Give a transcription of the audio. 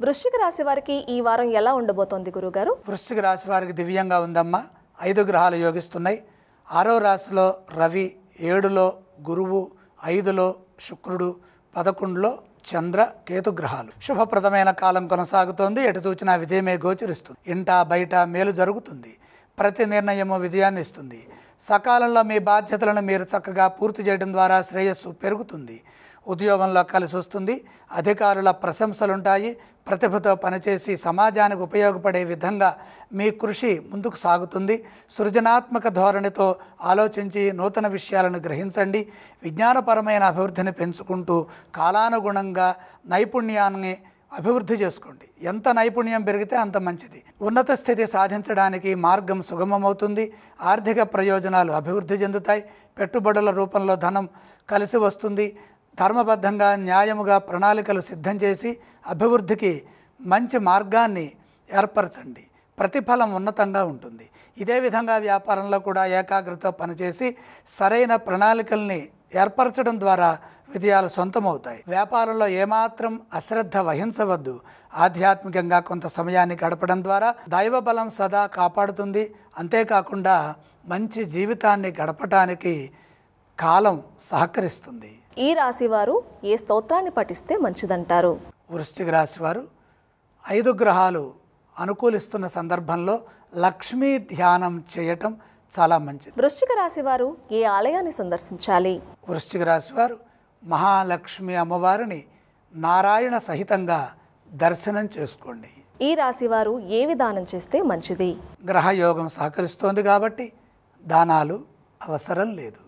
వృశ్చిక రాశి వారికి ఈ వారం ఎలా ఉండబోతోంది గురుగారు? వృశ్చిక రాశి వారికి దివ్యంగా ఉందమ్మా. 5 గ్రహాలు యోగిస్తున్నాయి. 6వ రాశిలో రవి, 7లో గురువు, 5లో శుక్రుడు, 11లో చంద్ర, కేతు గ్రహాలు. శుభప్రదమైన కాలం కొనసాగుతోంది. ఎటు చూచినా విజయమే గోచరిస్తుంది. ఇంట బయట మేలు జరుగుతుంది. ప్రతి నిర్ణయము విజయాన్ని ఇస్తుంది. సకాలంలో మీ బాధ్యతలను మీరు చక్కగా పూర్తి చేయడం ద్వారా శ్రేయస్సు పెరుగుతుంది. ఉద్యోగంలో కలిసి వస్తుంది. అధికారుల ప్రశంసలుంటాయి. ప్రతిభతో పనిచేసి సమాజానికి ఉపయోగపడే విధంగా మీ కృషి ముందుకు సాగుతుంది. సృజనాత్మక ధోరణితో ఆలోచించి నూతన విషయాలను గ్రహించండి. విజ్ఞానపరమైన అభివృద్ధిని పెంచుకుంటూ కాలానుగుణంగా నైపుణ్యాన్ని అభివృద్ధి చేసుకోండి. ఎంత నైపుణ్యం పెరిగితే అంత మంచిది. ఉన్నత స్థితి సాధించడానికి మార్గం సుగమమవుతుంది. ఆర్థిక ప్రయోజనాలు అభివృద్ధి చెందుతాయి. పెట్టుబడుల రూపంలో ధనం కలిసి వస్తుంది. ధర్మబద్ధంగా న్యాయముగా ప్రణాళికలు సిద్ధం చేసి అభివృద్ధికి మంచి మార్గాన్ని ఏర్పరచండి. ప్రతిఫలం ఉన్నతంగా ఉంటుంది. ఇదే విధంగా వ్యాపారంలో కూడా ఏకాగ్రతతో పనిచేసి సరైన ప్రణాళికల్ని ఏర్పరచడం ద్వారా విజయాలు సొంతమవుతాయి. వ్యాపారంలో ఏమాత్రం అశ్రద్ధ వహించవద్దు. ఆధ్యాత్మికంగా కొంత సమయాన్ని గడపడం ద్వారా దైవబలం సదా కాపాడుతుంది. అంతేకాకుండా మంచి జీవితాన్ని గడపటానికి కాలం సహకరిస్తుంది. ఈ రాశి వారు ఏ స్తోత్రాన్ని పఠిస్తే మంచిదంటారు? వృశ్చిక రాశి వారు 5 గ్రహాలు అనుకూలిస్తున్న సందర్భంలో లక్ష్మీ ధ్యానం చేయటం చాలా మంచిది. వృశ్చిక రాశి వారు ఏ ఆలయాన్ని సందర్శించాలి? వృశ్చిక రాశి వారు మహాలక్ష్మి అమ్మవారిని నారాయణ సహితంగా దర్శనం చేసుకోండి. ఈ రాశి వారు ఏ విధానం చేస్తే మంచిది? గ్రహయోగం సహకరిస్తోంది కాబట్టి దానాలు అవసరం లేదు.